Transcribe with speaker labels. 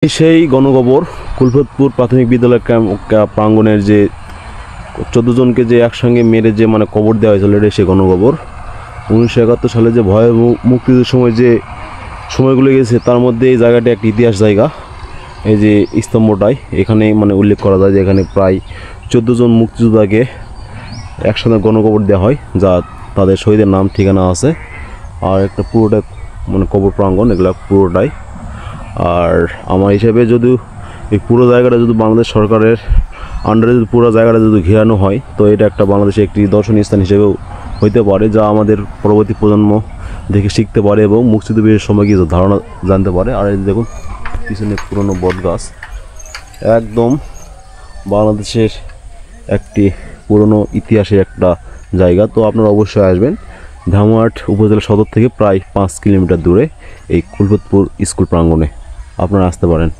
Speaker 1: সেই গণকবর কুলফতপুর প্রাথমিক বিদ্যালয় প্রাঙ্গণের যে 14 জনকে যে একসঙ্গে মেরে যে কবর দেওয়া হয়েছিল, এটা সেই গণকবর। 1971 সালে যে ভয় মুক্তিযুদ্ধের সময় যে সময়গুলো গেছে, তার মধ্যে এই জায়গাটি একটি ইতিহাস জায়গা। এই যে স্তম্ভটাই এখানে উল্লেখ করা যায় যে এখানে প্রায় 14 জন মুক্তিযোদ্ধাকে একসাথে গণকবর দেওয়া হয়, যা তাদের শহীদের নাম ঠিকানা আছে। আর একটা পুরোটা কবর প্রাঙ্গণ, এগুলো পুরোটাই। আর আমার হিসাবে যদি এই পুরো জায়গাটা যদি বাংলাদেশ সরকারের আন্ডারে যদি পুরো জায়গাটা যদি ঘেরানো হয়, তো এটা একটা বাংলাদেশে একটি দর্শনীয় স্থান হিসেবেও হইতে পারে, যা আমাদের পরবর্তী প্রজন্ম দেখে শিখতে পারে এবং মুক্তিযুদ্ধের সময় কিছু ধারণা জানতে পারে। আর এই দেখুন পিছনে পুরনো বট গাছ, একদম বাংলাদেশের একটি পুরনো ইতিহাসের একটা জায়গা। তো আপনারা অবশ্যই আসবেন। ধামহাট উপজেলা সদর থেকে প্রায় 5 কিলোমিটার দূরে এই কুলফতপুর স্কুল প্রাঙ্গণে আপনারা আসতে পারেন।